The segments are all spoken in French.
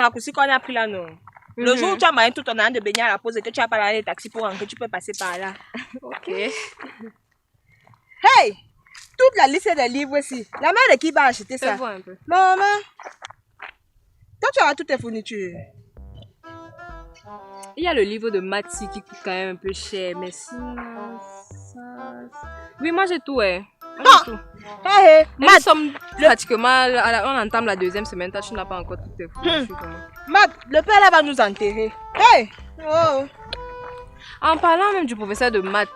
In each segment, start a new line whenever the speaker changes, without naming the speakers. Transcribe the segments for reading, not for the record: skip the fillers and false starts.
raccourci qu'on a pris là, non. Le jour où tu as moyen tout ton an de baigner à la pause et que tu n'as pas d'aller taxi pour rentrer, tu peux passer par là.
Ok.
Hey! Toute la liste des livres ici. La mère de qui va acheter ça?
Fais-moi un peu.
Maman! Toi, tu auras toutes tes fournitures.
Il y a le livre de Mati qui coûte quand même un peu cher, mais sinon, ça... Oui, moi j'ai tout, ouais. Moi, j'ai tout.
Hey,
Nous sommes pratiquement, on entame la deuxième semaine, toi tu n'as pas encore toutes tes fournitures.
Matt, le père là va nous enterrer. Hey! Oh!
En parlant même du professeur de maths,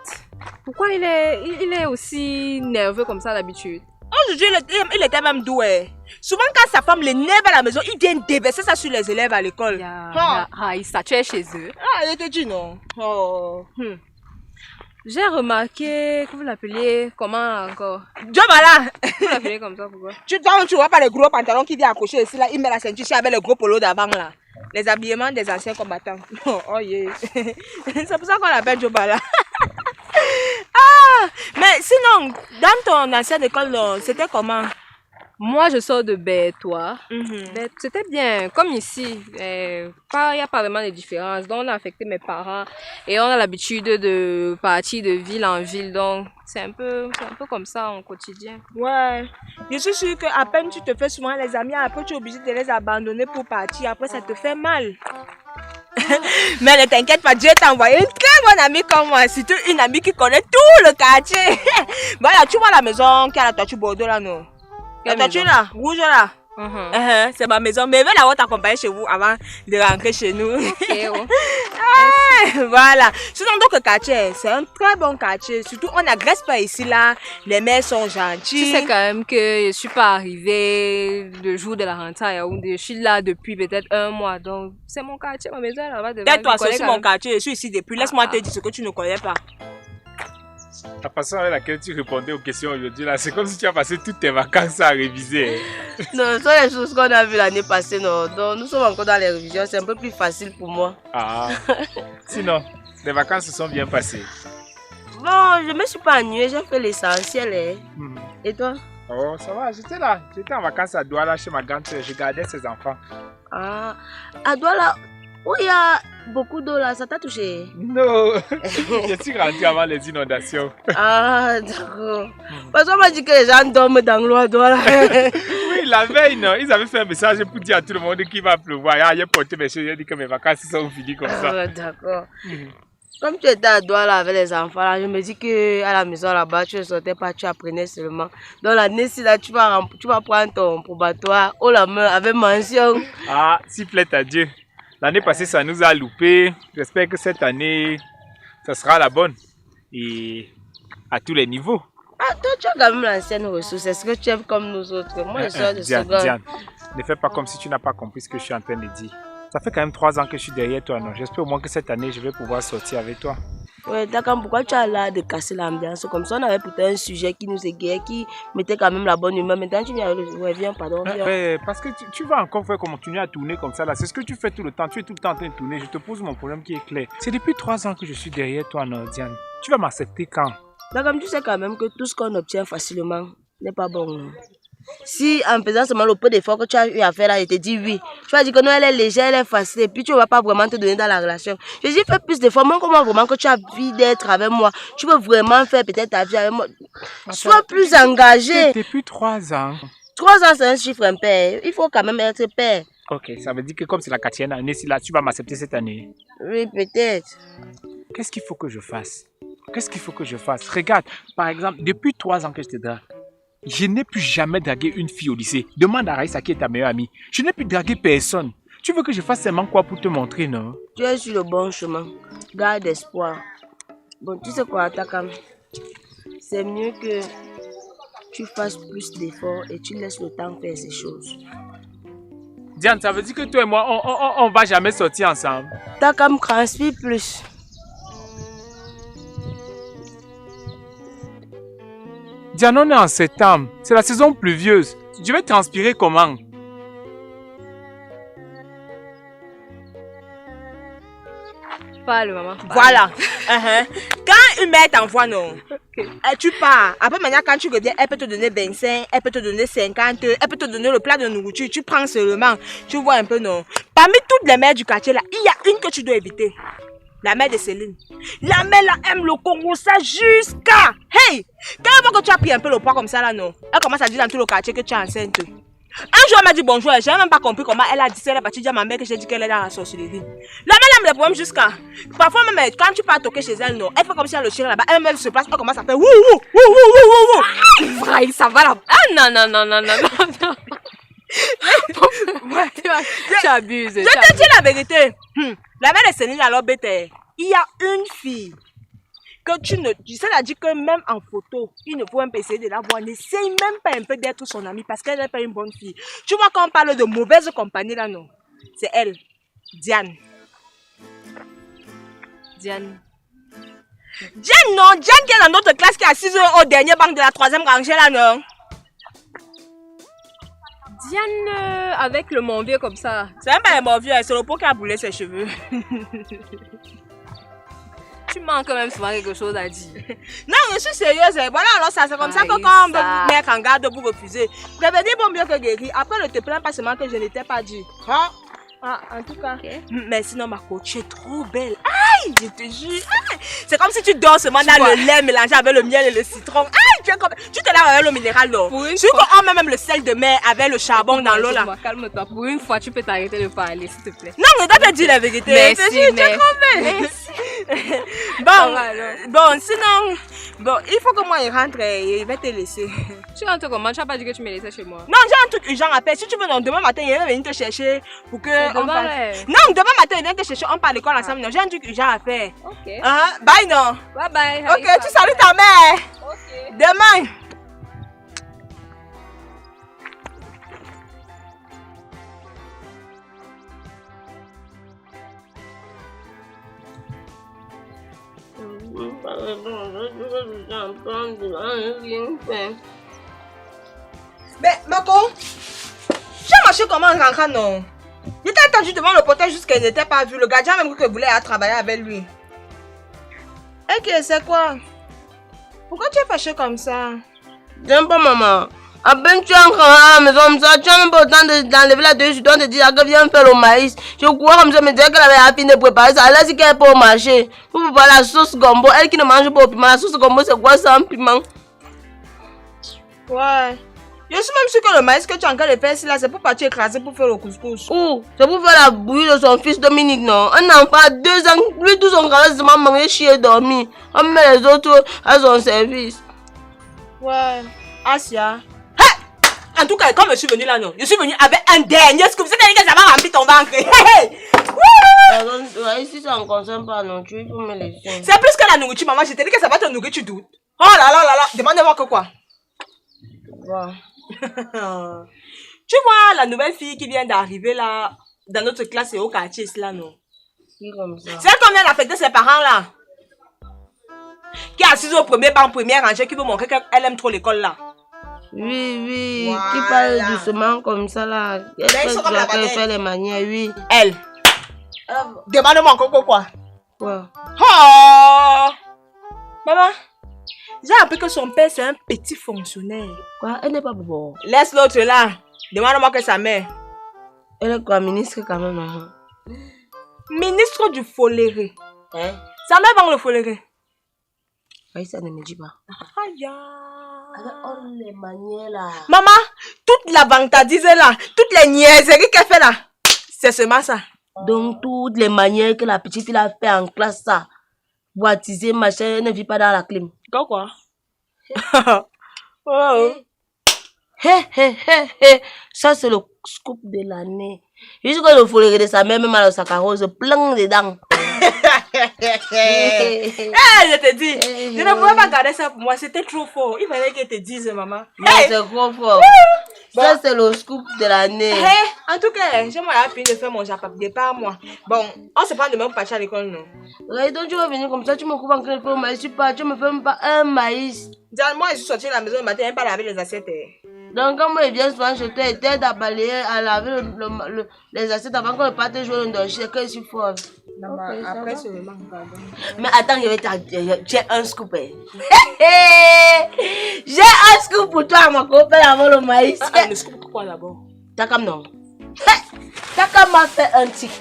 pourquoi il est aussi nerveux comme ça d'habitude?
Aujourd'hui, il était même doué. Souvent, quand sa femme l'énerve à la maison, il vient déverser ça sur les élèves à l'école.
Il s'attuait chez eux.
Ah, il te dit non. Oh.
J'ai remarqué que vous l'appeliez comment encore?
Jobala!
Vous l'appelez comme ça, pourquoi?
Tu vois pas les gros pantalons qui viennent accrocher ici, là, il met la ceinture ici avec les gros polos d'avant là. Les habillements des anciens combattants. Oh yeah. C'est pour ça qu'on l'appelle Jobala. Ah! Mais sinon, dans ton ancienne école, c'était comment?
Moi, je sors de Bétois.
Mm-hmm.
C'était bien, comme ici. Il n'y a pas vraiment de différence. Donc, on a affecté mes parents et on a l'habitude de partir de ville en ville. Donc, c'est un peu comme ça en quotidien.
Ouais. Je suis sûre qu'à peine tu te fais souvent les amis, après tu es obligé de les abandonner pour partir. Après, ça te fait mal. Mais ne t'inquiète pas, Dieu t'a envoyé une très bonne amie comme moi. Surtout une amie qui connaît tout le quartier. Voilà, tu vois la maison qui a la toiture Bordeaux là, non? La toiture là, rouge là. C'est ma maison. Mais je vais la t'accompagner chez vous avant de rentrer chez nous. Voilà. Sinon, donc le quartier, c'est un très bon quartier. Surtout, on n'agresse pas ici là. Les mères sont gentilles.
Tu sais quand même que je ne suis pas arrivée le jour de la rentrée à Yaoundé. Je suis là depuis peut-être 1 mois. Donc, c'est mon quartier, ma maison là-bas.
Toi, c'est aussi mon quartier. Je suis ici depuis. Laisse-moi te dire ce que tu ne connais pas.
La façon avec laquelle tu répondais aux questions aujourd'hui, là, c'est comme si tu as passé toutes tes vacances à réviser.
Non, ce sont les choses qu'on a vues l'année passée, non. Donc, nous sommes encore dans les révisions, c'est un peu plus facile pour moi.
Ah, sinon, les vacances se sont bien passées.
Bon, je ne me suis pas ennuyée, j'ai fait l'essentiel. Et toi?
Oh, ça va, j'étais là. J'étais en vacances à Douala chez ma grande-sœur, je gardais ses enfants.
Ah, à Douala, où il y a beaucoup d'eau là, ça t'a touché?
Non, je suis rentré avant les inondations.
Ah, d'accord. Parce qu'on m'a dit que les gens dorment dans l'eau à Douala.
Oui, la veille, non, ils avaient fait un message pour dire à tout le monde qu'il va pleuvoir. J'ai porté mes choses, j'ai dit que mes vacances sont finies comme ça.
Ah, d'accord. Comme tu étais à Douala avec les enfants, là, je me dis qu'à la maison là-bas, tu ne sortais pas, tu apprenais seulement. Donc l'année-ci, là, tu vas prendre ton probatoire haut la main avec mention.
Ah, s'il plaît à Dieu. L'année passée, ça nous a loupé. J'espère que cette année, ça sera la bonne. Et à tous les niveaux.
Ah, toi, tu as quand même l'ancienne ressource. Est-ce que tu es comme nous autres? Moi, je sors de seconde.
Diane, ne fais pas comme si tu n'as pas compris ce que je suis en train de dire. Ça fait quand même 3 ans que je suis derrière toi, non? J'espère au moins que cette année, je vais pouvoir sortir avec toi.
Ouais, d'accord, pourquoi tu as l'air de casser l'ambiance? Comme ça, on avait peut-être un sujet qui nous égayait, qui mettait quand même la bonne humeur. Maintenant, tu viens, ouais, viens, pardon, viens.
Parce que tu vas encore faire continuer à tourner comme ça, là. C'est ce que tu fais tout le temps. Tu es tout le temps en train de tourner. Je te pose mon problème qui est clair. C'est depuis 3 ans que je suis derrière toi, non, Diane. Tu vas m'accepter quand?
D'accord, tu sais quand même que tout ce qu'on obtient facilement n'est pas bon. Si en faisant seulement le peu d'efforts que tu as eu à faire là, je te dis oui. Tu vas dire que non, elle est légère, elle est facile, et puis tu ne vas pas vraiment te donner dans la relation. Je dis fais plus d'efforts, moi comment vraiment que tu as envie d'être avec moi. Tu veux vraiment faire peut-être ta vie avec moi. Sois plus engagé.
Depuis 3 ans.
3 ans, c'est un chiffre impair. Il faut quand même être père.
Ok, ça veut dire que comme c'est la 4e année, si là, tu vas m'accepter cette année.
Oui, peut-être.
Qu'est-ce qu'il faut que je fasse? Qu'est-ce qu'il faut que je fasse? Regarde, par exemple, depuis 3 ans que je te drague, je n'ai plus jamais dragué une fille au lycée. Demande à Raïssa qui est ta meilleure amie. Je n'ai plus dragué personne. Tu veux que je fasse seulement quoi pour te montrer, non?
Tu es sur le bon chemin. Garde espoir. Bon, tu sais quoi, Takam? C'est mieux que tu fasses plus d'efforts et tu laisses le temps faire ces choses.
Diane, ça veut dire que toi et moi, on va jamais sortir ensemble.
Takam, transpire plus.
Diane, on est en septembre. C'est la saison pluvieuse. Je vais transpirer comment?
Parle, maman.
Voilà. Quand une mère t'envoie, non, tu pars. Après, maintenant, quand tu reviens, elle peut te donner 25, elle peut te donner 50, elle peut te donner le plat de nourriture. Tu prends seulement. Tu vois un peu, non. Pas Parmi toutes les mères du quartier là, il y a une que tu dois éviter. La mère de Céline. La mère là aime le Congo ça jusqu'à... Hey! Quand elle voit que tu as pris un peu le poids comme ça là, non? Elle commence à dire dans tout le quartier que tu es enceinte. Un jour elle m'a dit bonjour, je n'ai même pas compris comment elle a dit ça. Elle a parti dire à ma mère que j'ai dit qu'elle est dans la sorcellerie. La mère aime les problèmes jusqu'à... Parfois même quand tu pars toquer chez elle, non? Elle fait comme si elle le chien là-bas. Elle-même se place, elle commence à faire wouh wouh wouh wouh wouh wouh.
Vrai, ça va là. Ah non, non, non, non, non, non. Tu abuses.
Je te dis la vérité. La mère de Céline alors bête. Il y a une fille que tu ne... Tu sais, elle a dit que même en photo, il ne faut même pas essayer de la voir. N'essaye même pas un peu d'être son amie parce qu'elle n'est pas une bonne fille. Tu vois quand on parle de mauvaise compagnie là, non? C'est elle. Diane. Diane, non. Diane qui est dans notre classe qui est assise au dernier banc de la 3e rangée là, non?
Diane avec le mon vieux comme ça.
C'est même pas un bon vieux, c'est le pot qui a boulé ses cheveux.
Tu manques quand même souvent quelque chose à dire.
Non, je suis sérieuse. Voilà, alors ça, c'est comme ça que quand on veut vous mettre en garde, vous refusez. Prévenez bon mieux que guérir. Après, ne te plains pas seulement que je n'étais pas dit. Hein? Ah, en tout cas. Okay. Mais sinon, ma coach, tu es trop belle. Aïe, je te jure. C'est comme si tu dors seulement dans le lait mélangé avec le miel et le citron. Aïe, tu es comme... Tu te laves avec l'eau minérale, là. Tu qu'on met même le sel de mer avec le charbon dans l'eau, là.
Calme-toi. Pour une fois, tu peux t'arrêter de parler, s'il te plaît.
Non, je dois te dire la vérité.
Merci,
tu es trop belle. Bon, sinon... Bon, il faut que moi, je rentre et je vais te laisser.
Tu rentres comment? Tu n'as pas dit que tu me laissais chez moi?
Non, j'ai un truc urgent à faire. Si tu veux, non, demain matin, il va venir te chercher pour que...
Non,
demain matin, il vient te chercher, on parle de l'école ensemble. Non, j'ai un truc urgent à faire.
Ok.
Bye, non.
Bye bye.
Ok, tu salues ta mère.
Ok.
Demain. Mais, Marco, tu as marché comment en rentrant, non? J'étais attendu devant le portail jusqu'à qu'elle n'était pas vue. Le gardien même cru que voulait travailler avec lui. Ok, c'est quoi? Pourquoi tu es fâché comme ça?
J'aime pas, maman. À peine tu entres à la maison comme ça, tu n'as même pas le temps d'enlever la tenue, tu dois te dire que viens faire le maïs. Je crois comme ça, me disais qu'elle avait fini de préparer ça. Elle a dit qu'elle n'est pas au marché. Pour préparer la sauce gombo, elle qui ne mange pas au piment. La sauce gombo, c'est quoi ça, un piment?
Ouais. Je suis même sûre que le maïs que tu es en train de faire ici, là, c'est pour partir écraser pour faire le couscous.
Ouh, c'est pour faire la bouillie de son fils Dominique, non? Un enfant, 2 ans, lui, tout son grand seulement manger, chier, dormir. On met les autres à son service.
Ouais. Asia. En tout cas, quand je suis venue là, non, je suis venue avec un dernier scoop. C'est-à-dire que ça va remplir ton ventre.
Ici, ça ne concerne pas, non, tu peux me laisser.
C'est plus que la nourriture, maman. Je t'ai dit que ça va te nourrir, tu doutes. Oh là là là là. Demande-moi que quoi.
Ouais.
Tu vois la nouvelle fille qui vient d'arriver là, dans notre classe et au quartier, là, non?
Qui comme ça?
C'est elle qu'on vient d'affecter ses parents là. Qui est assise au premier banc, première rangée, qui veut montrer qu'elle aime trop l'école là.
Oui,
voilà.
Qui parle doucement comme ça là. Elle fait les manières, oui.
Elle. Demande-moi encore quoi.
Quoi?
Oh! Maman, j'ai appris que son père c'est un petit fonctionnaire.
Quoi? Elle n'est pas bobo.
Laisse l'autre là. Demande-moi que sa mère.
Elle est quoi, ministre quand même, hein?
Ministre du foléré.
Hein?
Sa mère vend le foléré.
Oui, ça ne me dit pas.
Aïe.
Alors, on les manières là.
Maman, toute la vantardise là, toutes les niaiseries qu'elle fait là, c'est seulement ça.
Donc, toutes les manières que la petite fille a fait en classe, ça. Baptisé, machin, elle ne vit pas dans la clim.
Quoi? Oh.
Ça, c'est le scoop de l'année. Juste quand il faut le de sa mère, même à la saccharose, plein dedans.
Je te dis, je ne pouvais pas garder ça pour moi, c'était trop fort. Il fallait qu'elle te dise, maman.
Mais c'est trop fort. Ça, c'est le scoop de l'année.
En tout cas, j'aimerais fini de faire mon départ, moi. Bon, on se prend demain pour partir à l'école, non?
Ouais, donc tu vas venir comme ça, tu me coupes en train de faire le maïs, tu me fais même pas un maïs.
Moi, je suis sortie de la maison le matin, elle pas laver les assiettes.
Donc, quand moi, je viens souvent, je t'aide à balayer, à laver les assiettes avant qu'on parte jouer le dossier. C'est que je suis forte.
Okay, après, seulement, pardon.
Mais attends, je vais t'aider. J'ai un scoop. J'ai un scoop pour toi, ma copine, avant le maïs.
Le scoop, pourquoi d'abord?
T'as comme non? Takam m'a fait un tic.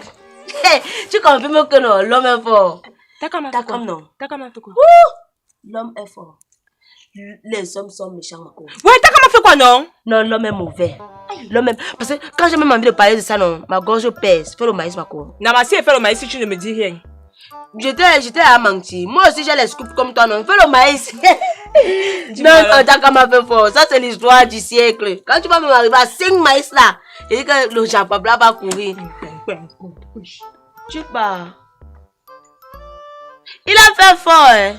Hey, tu confirmes que non, l'homme est fort.
Takam
non.
Takam a fait quoi?
L'homme est fort. Les hommes sont méchants, ma cour.
Ouais, Takam a fait quoi, non?
Non, l'homme est mauvais. L'homme est... Parce que quand j'ai même envie de parler de ça, non, ma gorge pèse. Fais le maïs, ma cour.
Namassi, elle fait le maïs si tu ne me dis rien.
J'étais à mentir. Moi aussi, j'ai les scoops comme toi, non. Fais le maïs. Non, Takam m'a fait fort. Ça, c'est l'histoire du siècle. Quand tu vas me arriver à 5 maïs là, et que le Japabla va courir. Tu pars. Il a fait fort, hein.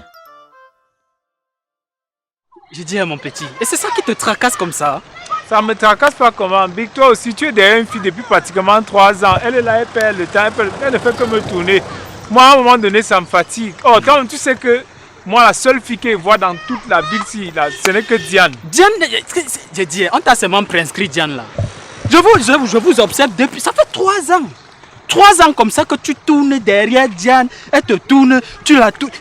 J'ai dit à mon petit, et c'est ça qui te tracasse comme ça?
Ça me tracasse pas comment. Big, toi aussi, tu es derrière une fille depuis pratiquement 3 ans. Elle est là, elle perd le temps, elle ne fait que me tourner. Moi, à un moment donné, ça me fatigue. Oh, quand même, tu sais que moi, la seule fille qu'elle voit dans toute la ville, ce n'est que Diane.
Diane, j'ai dit, on t'a seulement prescrit Diane là. Je vous observe depuis, ça fait 3 ans. 3 ans comme ça que tu tournes derrière Diane, elle te tourne, tu la tournes.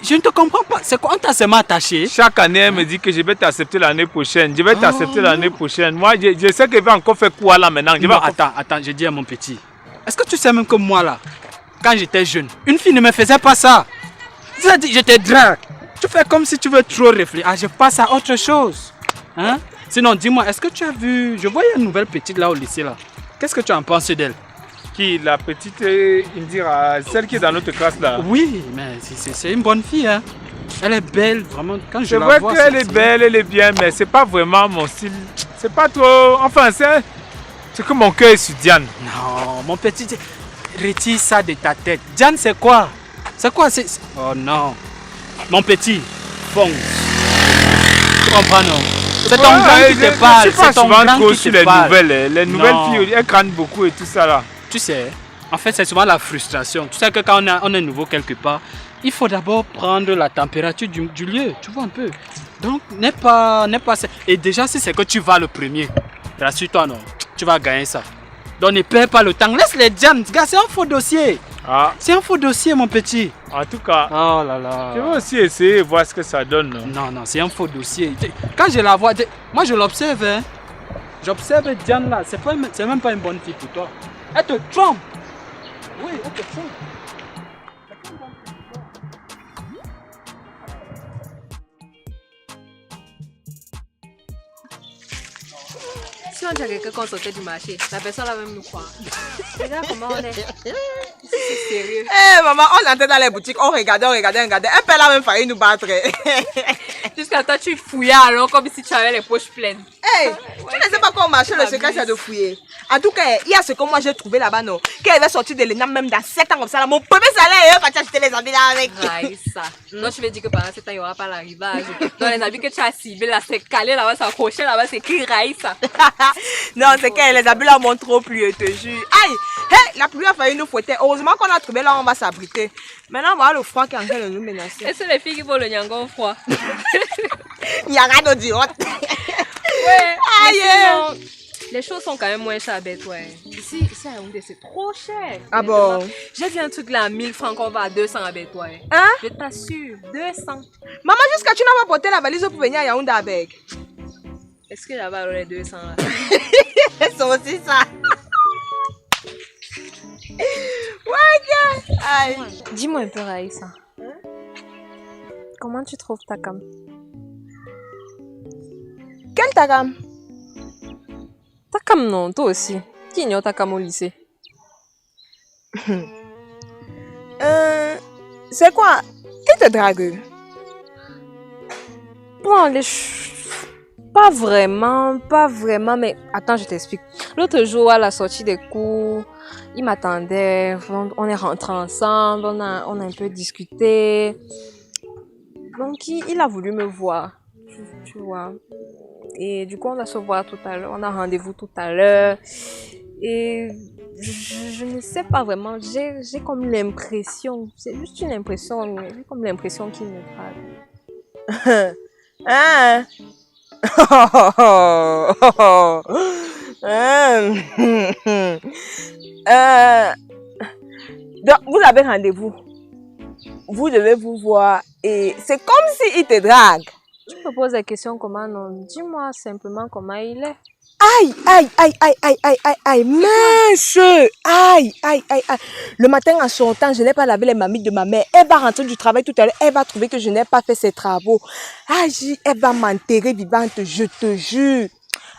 Je ne te comprends pas. C'est quoi, on t'a seulement attaché?
Chaque année, elle me dit que je vais t'accepter l'année prochaine. Je vais t'accepter l'année prochaine. Moi, je sais qu'elle va encore faire quoi là maintenant.
Non, attends, j'ai dit à mon petit. Est-ce que tu sais même que moi là, quand j'étais jeune, une fille ne me faisait pas ça. C'est-à-dire, je te drague. Tu fais comme si tu veux trop réfléchir. Ah, je passe à autre chose. Hein? Sinon, dis-moi, est-ce que tu as vu... Je voyais une nouvelle petite là au lycée là. Qu'est-ce que tu en penses d'elle?
Qui, la petite Indira, celle qui est dans notre classe là?
Oui, mais c'est une bonne fille. Hein? Elle est belle, vraiment. Quand je
C'est
la
vrai
vois...
qu'elle est belle, elle est bien, mais c'est pas vraiment mon style. C'est pas trop... Enfin, c'est que mon cœur est sur Diane.
Non, mon petit... Retire ça de ta tête. Diane, c'est quoi? C'est quoi? Oh non. Mon petit, fonce. Tu comprends, non? C'est ton grand qui te parle. C'est ton grand qui te parle.
Les nouvelles filles, elles craignent beaucoup et tout ça là.
Tu sais, en fait, c'est souvent la frustration. Tu sais que quand on est nouveau quelque part, il faut d'abord prendre la température du lieu. Tu vois un peu. Donc, n'est pas... Et déjà, si c'est que tu vas le premier, rassure-toi, non, tu vas gagner ça. Donc, ne perds pas le temps. Laisse les Diane. Gars, c'est un faux dossier. Ah. C'est un faux dossier, mon petit.
En tout cas,
oh là là.
Je vais aussi essayer de voir ce que ça donne.
Non, c'est un faux dossier. Quand je la vois, moi je l'observe. Hein. J'observe Diane là. C'est même pas une bonne fille pour toi. Elle te trompe. Oui, elle te trompe.
Si on dirait quelqu'un qu'on sortait du marché, la personne va même nous croire. Regarde comment on est. C'est sérieux.
Eh maman, on entrait dans les boutiques, on regardait. Un père là même failli nous battre.
Jusqu'à toi, tu fouillais alors comme si tu avais les poches pleines.
Hey, tu ne sais pas comment marcher, le secret c'est de fouiller. En tout cas, il y a ce que moi j'ai trouvé là-bas, non. Quand elle va sortir de l'ENAM même dans 7 ans comme ça, là, mon premier salaire, il va acheter les habits là avec.
Ça. Donc tu veux dire que pendant 7 ans, il n'y aura pas l'arrivage. Dans les habits que tu as ciblés là, c'est calé là-bas, c'est accroché là-bas, c'est écrit Raïssa.
Non, c'est que les habits là montent trop plus, je te jure. Aïe, hey, la pluie a failli nous fouetter. Heureusement qu'on a trouvé là, on va s'abriter. Maintenant, voilà le froid qui est en train de nous menacer.
Et c'est les filles qui vont le nyangon froid.
Il y a rien de dire.
Ouais. Aïe. Les choses sont quand même moins chères à Bétoin. Ici à Yaoundé, c'est trop cher.
Ah bon?
J'ai vu un truc là à 1000 francs qu'on va à 200 à Bétoin.
Hein?
Je t'assure, 200.
Maman, jusqu'à tu n'as pas porté la valise pour venir à Yaoundé avec.
Est-ce que là-bas, alors les 200 là?
C'est aussi ça. Ouais, aïe.
Dis-moi un peu, Raïssa. Comment tu trouves Takam?
Quel Takam?
Takam non, toi aussi. Qui ignore Takam au lycée?
C'est quoi? Qui te drague?
Bon, pas vraiment, mais attends, je t'explique. L'autre jour, à la sortie des cours, il m'attendait, on est rentrés ensemble, on a un peu discuté. Donc, il a voulu me voir, tu vois. Et du coup, on va se voir tout à l'heure, on a rendez-vous tout à l'heure. Et je ne sais pas vraiment, j'ai comme l'impression, c'est juste une impression, mais j'ai comme l'impression qu'il me parle.
Hein? Donc, vous avez rendez-vous. Vous devez vous voir et c'est comme s'il te drague.
Tu me poses la question comment non? Dis-moi simplement comment il est.
Aïe, aïe, aïe, aïe, aïe, aïe, aïe, aïe, mince. Aïe, aïe, aïe, aïe. Le matin en sortant, je n'ai pas lavé les mamites de ma mère. Elle va rentrer du travail tout à l'heure. Elle va trouver que je n'ai pas fait ses travaux. Aïe, elle va m'enterrer vivante, je te jure.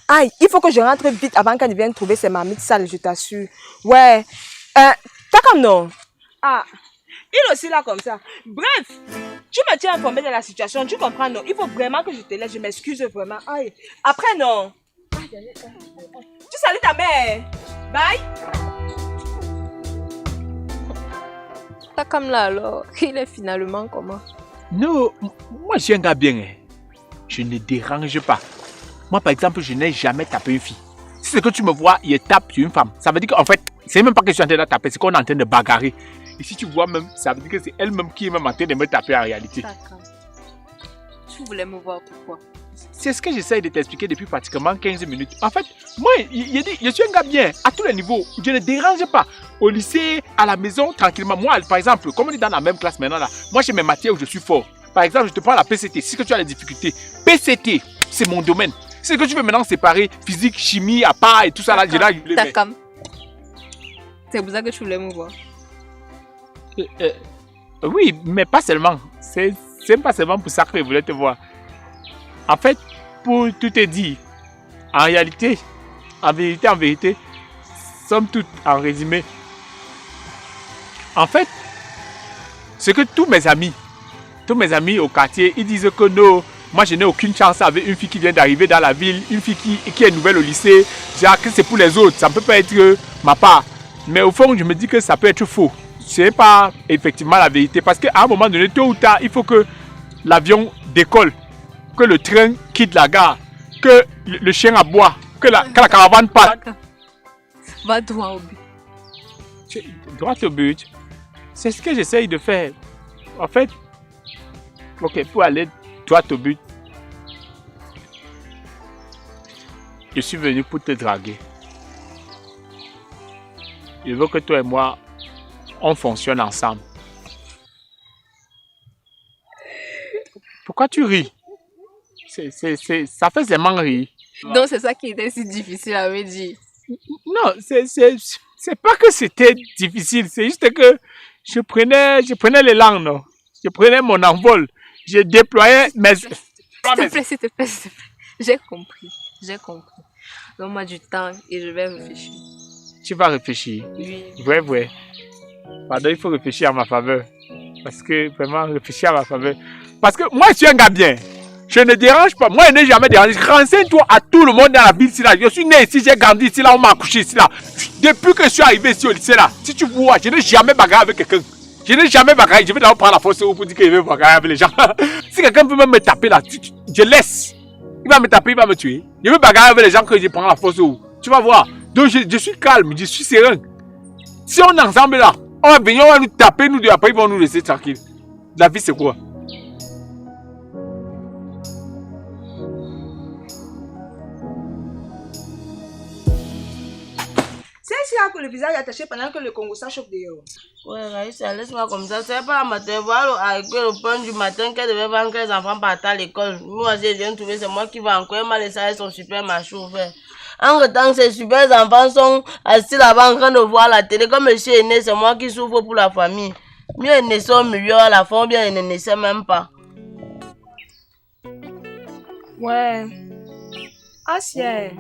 Aïe, il faut que je rentre vite avant qu'elle vienne trouver ses mamites sales, je t'assure. Ouais. T'as comme non? Ah, il aussi là comme ça. Bref, tu me tiens informé de la situation, tu comprends non? Il faut vraiment que je te laisse, je m'excuse vraiment. Aïe. Après non. Tu salues ta mère. Bye.
T'as comme là alors, il est finalement comment?
Non, moi je suis un gars bien. Hein. Je ne dérange pas. Moi par exemple, je n'ai jamais tapé une fille. Si c'est que tu me vois, il tape sur une femme. Ça veut dire qu'en fait, c'est même pas que je suis en train de taper, c'est qu'on est en train de bagarrer. Et si tu vois même, ça veut dire que c'est elle-même qui est même en train de me taper en réalité.
D'accord. Tu voulais me voir pourquoi?
C'est ce que j'essaie de t'expliquer depuis pratiquement 15 minutes. En fait, moi, je suis un gars bien, à tous les niveaux. Je ne dérange pas. Au lycée, à la maison, tranquillement. Moi, par exemple, comme on est dans la même classe maintenant, là, moi j'ai mes matières où je suis fort. Par exemple, je te prends la PCT. Si que tu as des difficultés, PCT, c'est mon domaine. C'est que tu veux maintenant séparer physique, chimie, à part et tout ça là.
D'accord. C'est pour ça que tu voulais me voir.
Oui, mais pas seulement. C'est pas seulement pour ça que je voulais te voir. En fait, pour tout te dire, en réalité, en vérité, somme toute, en résumé, en fait, c'est que tous mes amis au quartier, ils disent que non, moi je n'ai aucune chance avec une fille qui vient d'arriver dans la ville, une fille qui est nouvelle au lycée, genre que c'est pour les autres, ça ne peut pas être ma part. Mais au fond, je me dis que ça peut être faux. Ce n'est pas effectivement la vérité, parce qu'à un moment donné, tôt ou tard, il faut que l'avion décolle, que le train quitte la gare, que le chien aboie, que la caravane parte.
Va droit au but.
Droit au but. C'est ce que j'essaye de faire. En fait, ok, pour aller droit au but, je suis venu pour te draguer. Je veux que toi et moi, on fonctionne ensemble. Pourquoi tu ris? Ça fait seulement rire.
Donc c'est ça qui était si difficile à me dire.
Non, c'est pas que c'était difficile, c'est juste que je prenais l'élan, non. Je prenais mon envol. Je déployais mes...
S'il te plaît, s'il te plaît. J'ai compris. Donne-moi du temps et je vais réfléchir.
Tu vas réfléchir?
Oui.
Ouais. Pardon, il faut réfléchir à ma faveur. Parce que vraiment, réfléchir à ma faveur. Parce que moi, je suis un gars bien. Je ne dérange pas. Moi, je n'ai jamais dérangé. Renseigne-toi à tout le monde dans la ville ici là. Je suis né ici, j'ai grandi ici là, on m'a accouché ici là. Depuis que je suis arrivé ici au lycée là, si tu vois, je n'ai jamais bagarré avec quelqu'un. Je n'ai jamais bagarré. Je vais d'abord prendre la force pour dire que je vais bagarrer avec les gens. Si quelqu'un veut même me taper là, je laisse. Il va me taper, il va me tuer. Je vais bagarrer avec les gens que je prends la force. Tu vas voir. Donc je suis calme, je suis serein. Si on est ensemble là, on va venir, on va nous taper, nous deux, après ils vont nous laisser tranquilles. La vie c'est quoi?
C'est ici que le visage est attaché pendant que le Congo ça chauffe dehors.
Ouais, Raïssa, laisse-moi comme ça. C'est pas la matin. Voilà, avec le pain du matin qu'elle devait vendre que les enfants partent à l'école. Moi, je viens de trouver, c'est moi qui vais encore mal laisser avec son supermarché ouvert. En temps, ces super enfants sont assis là-bas en train de voir la télé. Comme monsieur est né, c'est moi qui souffre pour la famille. Mieux ils ne sont mieux à la fin, bien ils ne naissaient même pas.
Ouais. Assieds.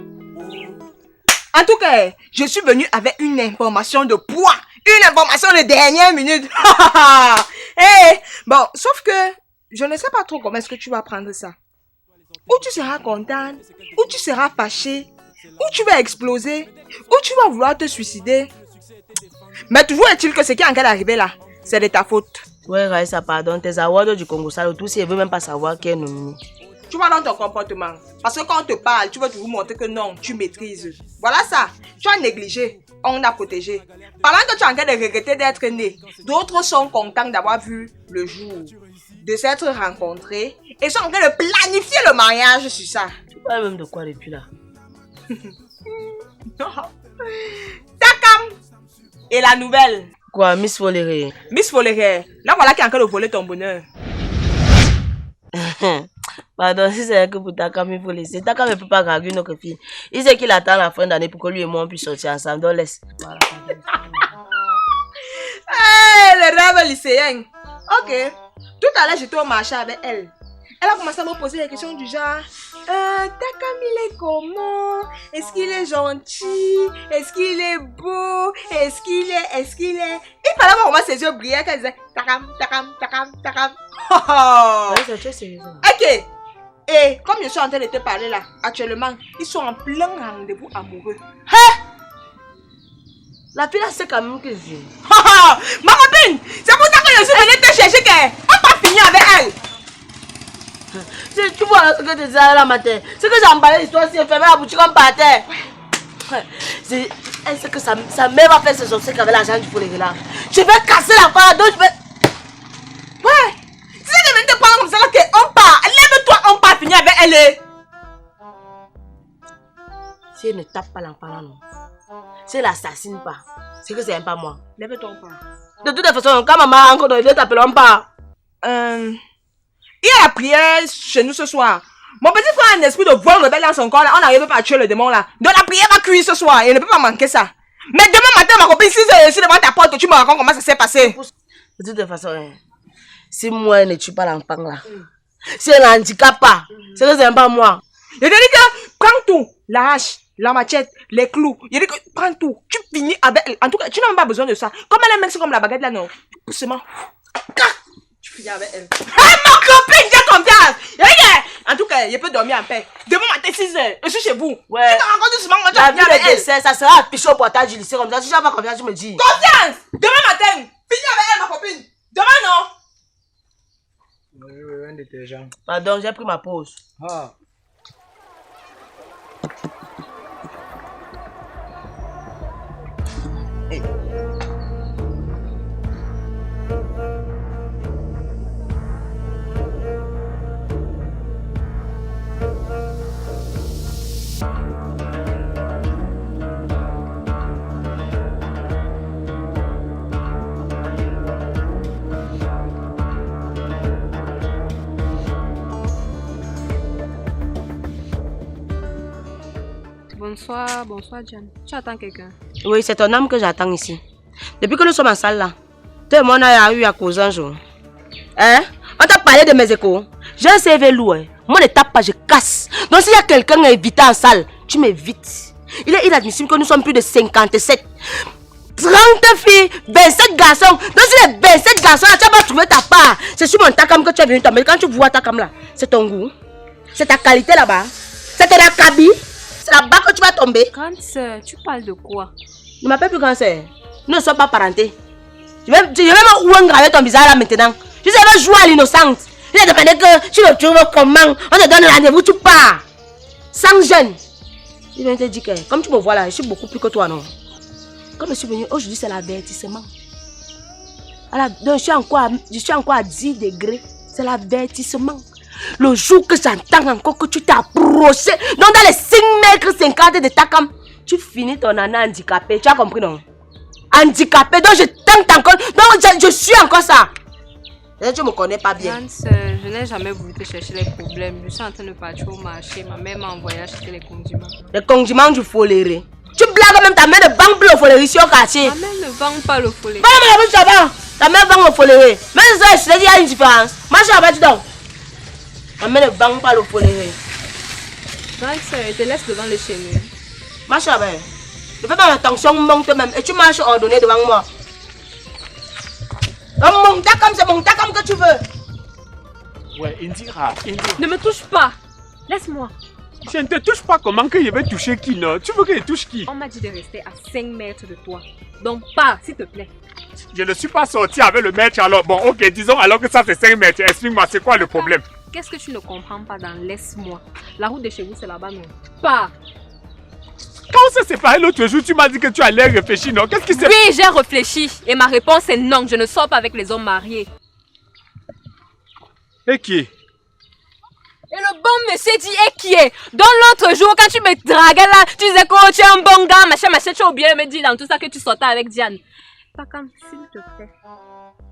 En tout cas, je suis venue avec une information de poids. Une information de dernière minute. Hey, bon, sauf que je ne sais pas trop comment est-ce que tu vas prendre ça. Ou tu seras contente, ou tu seras fâché, ou tu vas exploser, ou tu vas vouloir te suicider. Mais toujours est-il que ce qui est en train d'arriver là, c'est de ta faute.
Ouais, Raïssa, pardon, tes awards du Congo, ça, le tout, si elle veut même pas savoir qui est nominé.
Tu vois dans ton comportement. Parce que quand on te parle, tu veux toujours montrer que non, tu maîtrises. Voilà ça. Tu as négligé. On a protégé. Pendant que tu es en train de regretter d'être né, d'autres sont contents d'avoir vu le jour, de s'être rencontrés et sont en train de planifier le mariage sur ça.
Tu parles même de quoi depuis là?
Takam. Et la nouvelle?
Quoi, Miss Foléré?
Miss Foléré, là voilà qui est en train de voler ton bonheur.
Pardon, si c'est que pour Takam, il faut laisser. Takam ne peut pas draguer une autre fille. Il sait qu'il attend la fin d'année pour que lui et moi on puisse sortir ensemble. Donc laisse. Voilà.
Hey, le rêve lycéen. Ok. Tout à l'heure, j'étais au marché avec elle. Elle a commencé à me poser des questions du genre Takam, il est comment? Est-ce qu'il est gentil? Est-ce qu'il est beau? Est-ce qu'il est? Il fallait voir comment ses yeux brillaient quand elle disait Takam.
Ouais, c'est très sérieux.
Ok. Et comme je suis en train de te parler là, actuellement, ils sont en plein rendez-vous amoureux.
La fille là, c'est quand même que je vis.
Ma copine, c'est pour ça que je suis venue te chercher qu'elle n'a pas fini avec elle.
Tu vois ce que tu disais là matin. C'est que j'ai emballé l'histoire, c'est fermé la boutique comme par terre. Elle sait que sa mère va faire ses obsèques avec l'argent du poulet là. Je vais casser la part, donc je vais.
Ouais. Si c'est de venir te prendre comme ça, on part. Lève-toi, on part finir avec elle.
Si elle ne tape pas l'enfant là, non. Si elle l'assassine pas, c'est que c'est pas moi.
Lève-toi, on part.
De toute façon, quand maman a encore donné, t'appelles on part.
Il y a la prière chez nous ce soir. Mon petit frère a un esprit de vol rebelle dans son corps là. On n'arrive pas à tuer le démon là. Donc la prière va cuire ce soir. Il ne peut pas manquer ça. Mais demain matin, ma copine, si je suis devant ta porte, tu me racontes comment ça s'est passé.
De toute façon, si moi elle ne tue pas l'enfant là, si elle n'handicape pas, c'est que c'est pas moi.
Je te dis que prends tout. La hache, la machette, les clous. Je dis que prends tout. Tu finis avec elle. En tout cas, tu n'as même pas besoin de ça. Comme elle est même comme la baguette là, non. Doucement. Tu finis avec elle. Ah, mon copine, j'ai confiance. En tout cas, je peux dormir en paix. Demain matin, 6h, je suis chez vous.
Ouais.
Tu te rends compte doucement, moi, tu
La
vas
vie
finir avec
de
elle.
décès, ça sera affiché au portail du lycée comme ça. Si j'ai pas confiance, tu me dis.
Confiance. Demain matin, finis avec elle, ma copine. Demain, non.
Un détergent.
Pardon, j'ai pris ma pause.
Ah.
Bonsoir Diane. Tu attends quelqu'un?
Oui, c'est ton homme que j'attends ici. Depuis que nous sommes en salle là, toi et moi on a eu à causer un jour. Hein? On t'a parlé de mes échos. J'ai un CV lourd. Moi ne tape pas, je casse. Donc s'il y a quelqu'un à éviter en salle, tu m'évites. Il est inadmissible que nous sommes plus de 57. 30 filles, 27 garçons. Donc si les 27 garçons là, tu vas pas trouver ta part. C'est sur mon takam que tu es venu tomber. Quand tu vois takam là, c'est ton goût. C'est ta qualité là-bas. C'est ton akabi. C'est là-bas que tu vas tomber.
Grande sœur, tu parles de quoi?
Ne m'appelle plus grande sœur. Nous ne sommes pas parentés. Je vais même engraver ton visage là maintenant. Je vais jouer à l'innocente. Je vais te demander que tu le trouves comment. On te donne rendez-vous, tu pars. Sans gêne. Je viens te dire que, comme tu me vois là, je suis beaucoup plus que toi, non? Comme je suis venu aujourd'hui, c'est l'avertissement. Donc je suis encore à 10 degrés. C'est l'avertissement. Le jour que j'entends encore que tu t'es approché, donc dans les 5 mètres 50 de ta cam, tu finis ton année handicapé. Tu as compris, non? Handicapé, donc je tente encore. Donc je suis encore ça. Et tu me connais pas bien.
Grande sœur, je n'ai jamais voulu te chercher les problèmes. Je suis en train de partir au marché. Ma mère m'a envoyé acheter les condiments.
Les condiments du foléré. Tu blagues même ta mère de banque bleu au foléré ici au quartier.
Ma mère ne vend pas le foléré.
Ta mère vend au foléré. Mais ça, je te dis, il y a une différence. Marche là-bas, tu donnes. Ta mère ne vend pas le foléré.
Grande sœur, elle te laisse devant le chez nous.
Marche là-bas. Ne fais pas attention, monte même. Et tu marches ordonné devant moi. Mon takam, c'est mon takam que tu veux.
Ouais, Indira.
Ne me touche pas. Laisse-moi.
Je ne te touche pas, comment que je vais toucher qui, non? Tu veux que je touche qui?
On m'a dit de rester à 5 mètres de toi. Donc pars, s'il te plaît.
Je ne suis pas sorti avec le maître alors. Bon, ok, disons alors que ça c'est 5 mètres. Explique-moi, c'est quoi le problème?
Qu'est-ce que tu ne comprends pas dans laisse-moi? La route de chez vous, c'est là-bas, non? Pars.
Quand on s'est séparés l'autre jour, tu m'as dit que tu allais réfléchir, non? Qu'est-ce qui s'est...
Oui, j'ai réfléchi. Et ma réponse est non. Je ne sors pas avec les hommes mariés.
Et qui?
Et le bon monsieur dit et qui est? Donc l'autre jour, quand tu me draguais là, tu disais que tu es un bon gars, machin, tu as oublié de me dire dans tout ça que tu sortais avec Diane. Takam, s'il te plaît.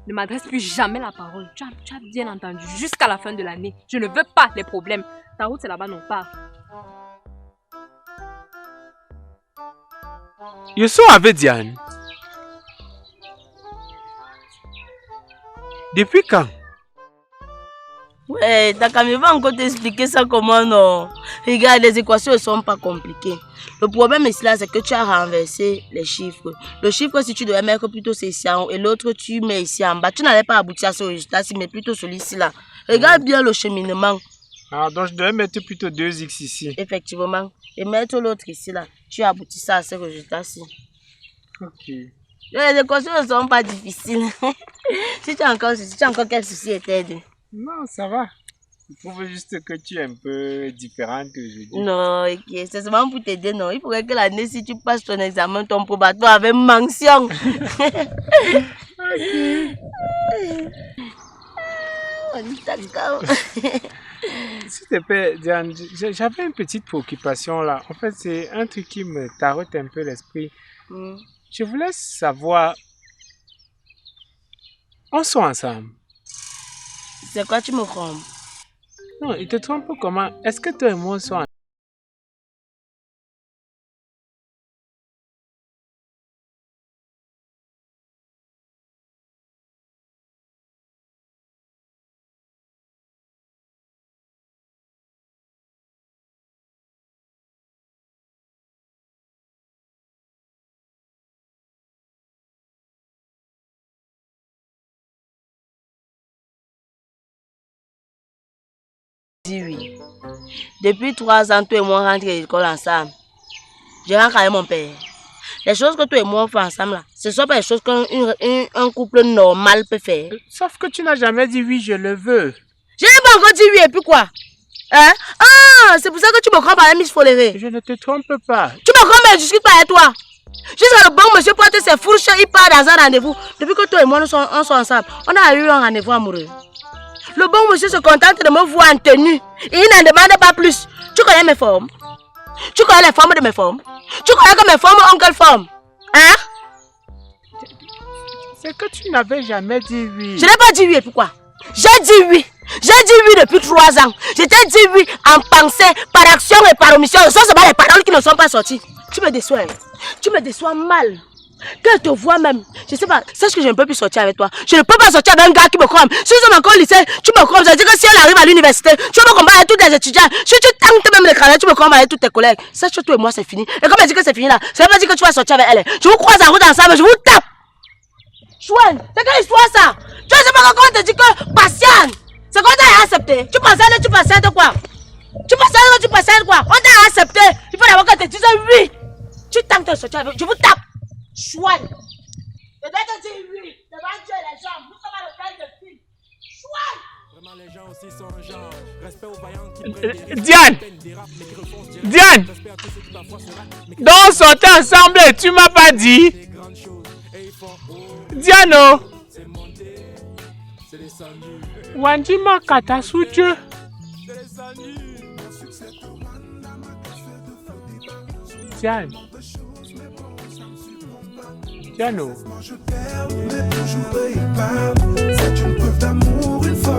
ne m'adresse plus jamais la parole. Tu as bien entendu, jusqu'à la fin de l'année. Je ne veux pas les problèmes. Ta route, c'est là-bas, non pas.
Je suis avec Diane. Depuis quand?
Ouais, ta caméra va encore t'expliquer ça comment non. Regarde, les équations ne sont pas compliquées. Le problème ici là, c'est que tu as renversé les chiffres. Le chiffre, si tu devais mettre plutôt c'est ici en haut et l'autre tu mets ici en bas, tu n'allais pas aboutir à ce résultat-ci, mais plutôt celui-ci là. Regarde bien le cheminement.
Ah, donc je devais mettre plutôt 2x ici.
Effectivement. Et mettre l'autre ici là. Tu aboutis ça à ce résultat-ci.
Ok.
Les équations ne sont pas difficiles. Si tu as encore quel souci à t'aider?
Non, ça va. Je trouve juste que tu es un peu différente aujourd'hui.
Non, ok. C'est seulement pour t'aider, non. Il faudrait que l'année, si tu passes ton examen, ton probatoire avec mention. D'accord.
S'il te plaît, Diane, j'avais une petite préoccupation là. En fait, c'est un truc qui me tarote un peu l'esprit. Je voulais savoir, on soit ensemble.
C'est quoi tu me trompes?
Non, il te trompe comment? Est-ce que toi et moi sommes ensemble?
Dis oui. Depuis 3 ans, toi et moi on rentre à l'école ensemble. Je rentre avec mon père. Les choses que toi et moi on fait ensemble là, ce ne sont pas les choses qu'un couple normal peut faire.
Sauf que tu n'as jamais dit oui, je le veux.
Je n'ai pas encore dit oui et puis quoi? Hein? Ah, c'est pour ça que tu me crois par la Miss Foléré.
Je ne te trompe pas.
Tu me crois mais je discute pas avec toi. Jusqu'à le bon monsieur porte ses fourches, il part dans un rendez-vous. Depuis que toi et moi on sommes ensemble, on a eu un rendez-vous amoureux. Le bon monsieur se contente de me voir en tenue. Il n'en demande pas plus. Tu connais mes formes? Tu connais les formes de mes formes? Tu connais que mes formes ont quelle forme? Hein?
C'est que tu n'avais jamais dit oui.
Je n'ai pas dit oui et pourquoi? J'ai dit oui. J'ai dit oui depuis 3 ans. Je t'ai dit oui en pensée, par action et par omission. Ce sont seulement les paroles qui ne sont pas sorties. Tu me déçois. Tu me déçois mal. Que te vois même. Je sais pas. Sache que je ne peux plus sortir avec toi. Je ne peux pas sortir avec un gars qui me croit. Si je suis encore au lycée, tu me crois. Ça veut dire que si elle arrive à l'université, tu vas me combattre avec tous les étudiants. Si tu tentes même les crânes, tu me crois avec tous tes collègues. Sache que toi et moi c'est fini. Et comme elle dit que c'est fini là, ça veut pas dire que tu vas sortir avec elle. Je vous croise en route ensemble, je vous tape. Chouane, c'est quelle histoire ça? Tu sais pas quand on te dit que patiente. C'est qu'on t'a accepté. Tu pensais de quoi? Tu pensais de quoi? On t'a accepté. Il faut d'abord que tu te dises oui. Tu tentes de sortir avec. Je vous tape. Chouane. Je dois te dire oui. Devant Dieu et les gens. Nous sommes à l'hôtel de filles. Chouane.
Vraiment les gens aussi sont un genre. Respect aux vaillants qui
Diane! Diane! Donc on sortait ensemble et tu m'as pas dit? Diano! Wandima Katasuche. Diane. Diano.
Je t'aime, mais toujours il parle. C'est une preuve d'amour, une fois.